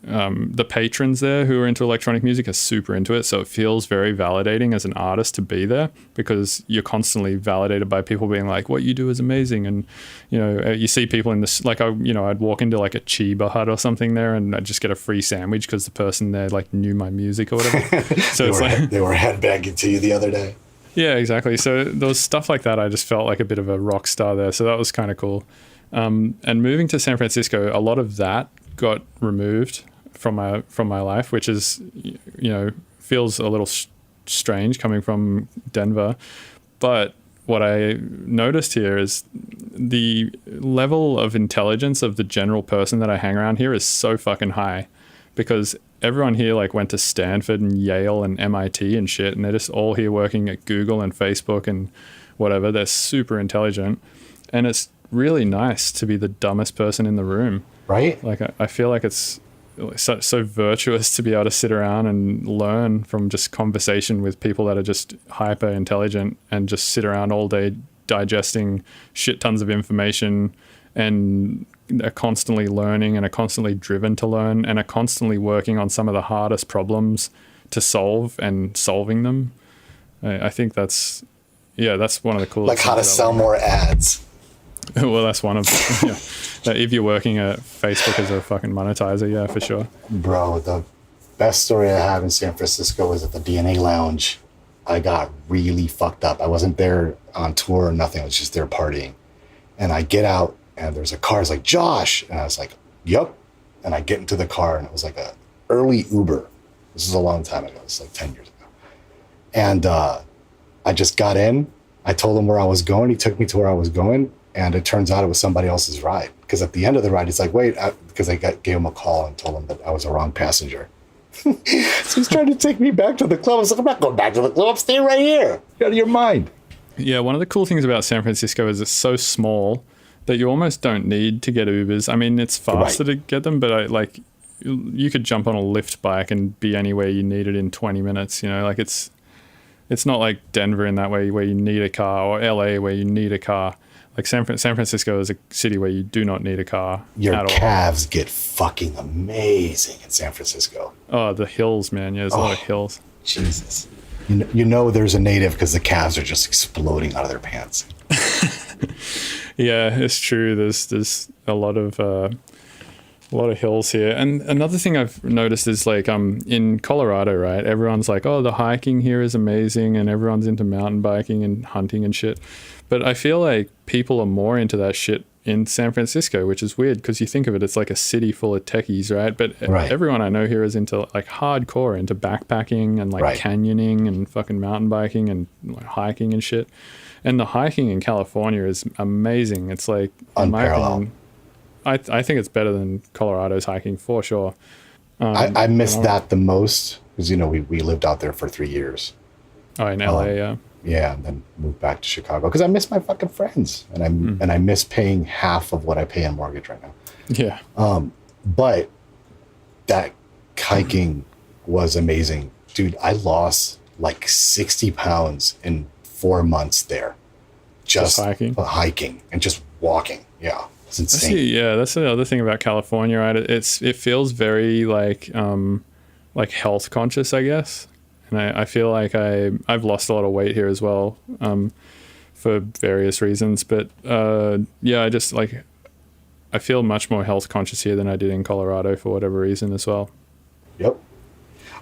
the patrons there who are into electronic music are super into it. So it feels very validating as an artist to be there because you're constantly validated by people being like, what you do is amazing. And, you see people in this, like, I'd walk into like a Chiba hut or something there and I'd just get a free sandwich because the person there like knew my music or whatever. So they were headbanging to you the other day. Yeah, exactly. So there was stuff like that. I just felt like a bit of a rock star there. So that was kind of cool. And moving to San Francisco, a lot of that got removed from my life, which is, feels a little strange coming from Denver. But what I noticed here is the level of intelligence of the general person that I hang around here is so fucking high, because everyone here like went to Stanford and Yale and MIT and shit, and they're just all here working at Google and Facebook and whatever. They're super intelligent, and it's really nice to be the dumbest person in the room. Right? Like, I feel like it's so virtuous to be able to sit around and learn from just conversation with people that are just hyper intelligent and just sit around all day digesting shit tons of information and are constantly learning and are constantly driven to learn and are constantly working on some of the hardest problems to solve and solving them. I think that's one of the coolest. Like how to sell more ads. Well, that's one of them. Yeah. If you're working at Facebook as a fucking monetizer, yeah, for sure. Bro, the best story I have in San Francisco was at the DNA Lounge. I got really fucked up. I wasn't there on tour or nothing. I was just there partying. And I get out and there's a car. It's like, Josh. And I was like, yup. And I get into the car and it was like a early Uber. This is a long time ago. It's like 10 years ago. And I just got in. I told him where I was going. He took me to where I was going. And it turns out it was somebody else's ride. Because at the end of the ride, he's like, wait, because I gave him a call and told him that I was the wrong passenger. So he's trying to take me back to the club. I was like, I'm not going back to the club. I'm staying right here. Get out of your mind. Yeah, one of the cool things about San Francisco is it's so small that you almost don't need to get Ubers. I mean, it's faster to get them, but you could jump on a Lyft bike and be anywhere you need it in 20 minutes. Like it's not like Denver in that way where you need a car, or LA where you need a car. Like San Francisco is a city where you do not need a car Your at all. calves get fucking amazing in San Francisco. Oh, the hills, man. Yeah, there's a lot of hills. Jesus. You know there's a native because the calves are just exploding out of their pants. Yeah, it's true. There's a lot of hills here. And another thing I've noticed is like in Colorado, right? Everyone's like, oh, the hiking here is amazing, and everyone's into mountain biking and hunting and shit. But I feel like people are more into that shit in San Francisco, which is weird because you think of it, it's like a city full of techies, right? But Right. everyone I know here is into like hardcore into backpacking and like Right. canyoning and fucking mountain biking and like hiking and shit. And the hiking in California is amazing. It's like, in my Unparalleled. opinion, I think it's better than Colorado's hiking for sure. I miss that the most because, you know, we lived out there for 3 years. Oh, in LA, yeah. Yeah, and then moved back to Chicago because I miss my fucking friends, and I miss paying half of what I pay in mortgage right now. Yeah. But that hiking was amazing, dude. I lost like 60 pounds in 4 months there, just hiking and just walking. Yeah, it's insane. That's the other thing about California, right? It feels very like health conscious, I guess. And I feel like I've lost a lot of weight here as well, for various reasons. But I just like, I feel much more health conscious here than I did in Colorado for whatever reason as well. Yep.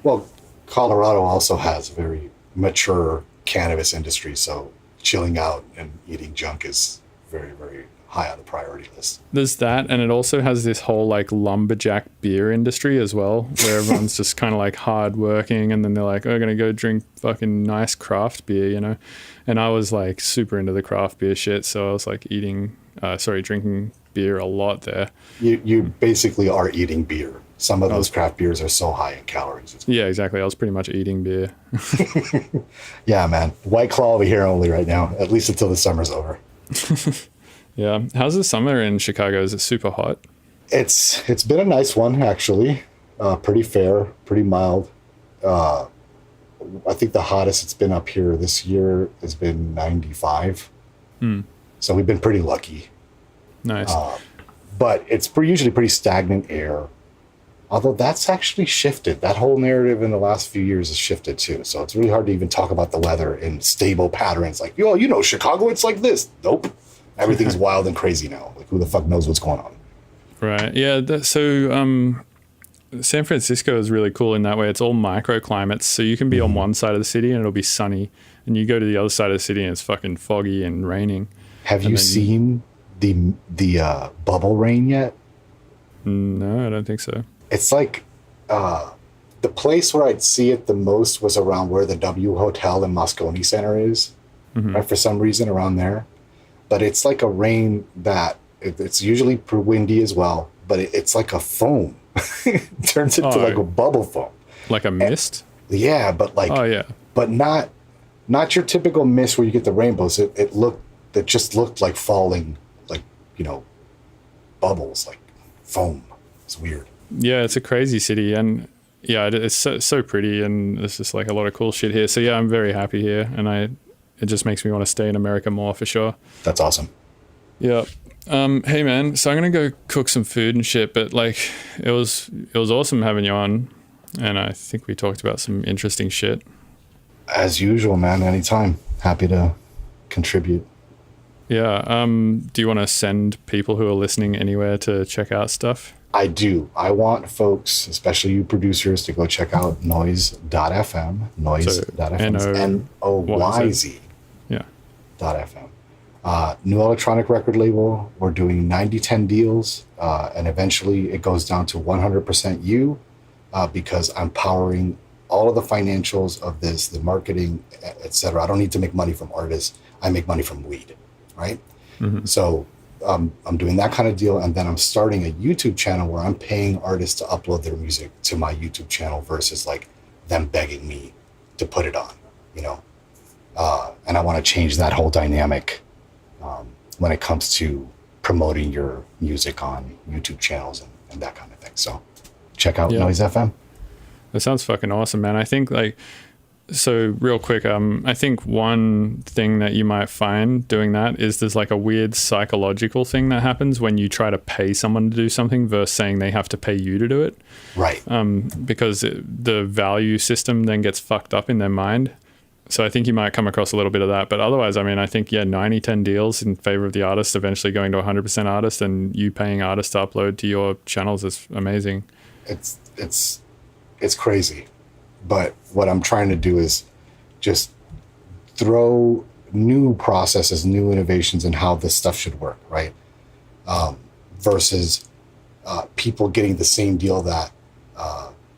Well, Colorado also has a very mature cannabis industry, so chilling out and eating junk is very, very high on the priority list. There's that, and it also has this whole like lumberjack beer industry as well, where everyone's just kind of like hard working, and then they're like, "Oh, I'm gonna go drink fucking nice craft beer," you know. And I was like super into the craft beer shit, so I was like drinking beer a lot there. You basically are eating beer. Some of those craft beers are so high in calories. Yeah, exactly. I was pretty much eating beer. Yeah, man. White Claw over here only right now, at least until the summer's over. Yeah. How's the summer in Chicago? Is it super hot? It's been a nice one, actually. Pretty fair, pretty mild. I think the hottest it's been up here this year has been 95. So we've been pretty lucky. Nice. But it's usually pretty stagnant air. Although that's actually shifted. That whole narrative in the last few years has shifted too. So it's really hard to even talk about the weather in stable patterns. Like, you know, Chicago, it's like this. Nope. Everything's wild and crazy now. Like, who the fuck knows what's going on? Right. Yeah. San Francisco is really cool in that way. It's all microclimates. So you can be on one side of the city and it'll be sunny. And you go to the other side of the city and it's fucking foggy and raining. Have you seen the bubble rain yet? No, I don't think so. It's like the place where I'd see it the most was around where the W Hotel in Moscone Center is, right? For some reason around there. But it's like a rain that it's usually windy as well, but it's like a foam. It turns into like a bubble foam. Like a mist? Yeah, but like, but not your typical mist where you get the rainbows. It just looked like falling, like, you know, bubbles, like foam. It's weird. Yeah, it's a crazy city, and yeah, it's so pretty, and there's just like a lot of cool shit here. So yeah, I'm very happy here, and it just makes me want to stay in America more for sure. That's awesome. Yeah. Hey man, so I'm gonna go cook some food and shit, but like it was awesome having you on, and I think we talked about some interesting shit. As usual, man. Anytime. Happy to contribute. Yeah. Do you want to send people who are listening anywhere to check out stuff? I do. I want folks, especially you producers, to go check out noise.fm. Noise.fm. Noyz. Yeah. .fm. New electronic record label. We're doing 90-10 deals. And eventually it goes down to 100% you, because I'm powering all of the financials of this, the marketing, etc. I don't need to make money from artists. I make money from weed, right? So I'm doing that kind of deal, and then I'm starting a YouTube channel where I'm paying artists to upload their music to my YouTube channel versus like them begging me to put it on, you know. And I want to change that whole dynamic when it comes to promoting your music on YouTube channels and that kind of thing. So check out Noise FM. That sounds fucking awesome, man. I think like, so real quick, I think one thing that you might find doing that is there's like a weird psychological thing that happens when you try to pay someone to do something versus saying they have to pay you to do it. Right. Because the value system then gets fucked up in their mind. So I think you might come across a little bit of that. But otherwise, I mean, I think, 90-10 deals in favor of the artist, eventually going to 100% artist, and you paying artists to upload to your channels is amazing. It's crazy. But what I'm trying to do is just throw new processes, new innovations in how this stuff should work, right? versus people getting the same deal that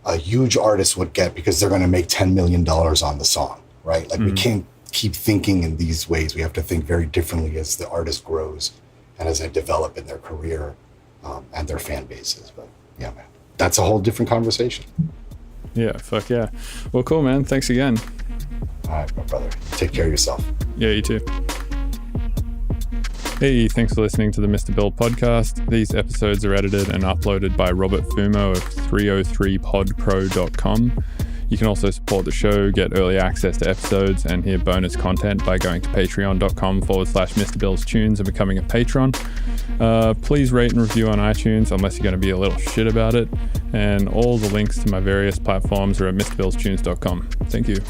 a huge artist would get because they're going to make $10 million on the song, right? Like we can't keep thinking in these ways. We have to think very differently as the artist grows and as they develop in their career and their fan bases. But yeah, man, that's a whole different conversation. Yeah, fuck yeah. Well, cool, man. Thanks again. All right, my brother. Take care of yourself. Yeah, you too. Hey, thanks for listening to the Mr. Bill podcast. These episodes are edited and uploaded by Robert Fumo of 303podpro.com. You can also support the show, get early access to episodes, and hear bonus content by going to patreon.com/Mr. Bill's Tunes and becoming a patron. Please rate and review on iTunes unless you're going to be a little shit about it. And all the links to my various platforms are at MrBillsTunes.com. Thank you.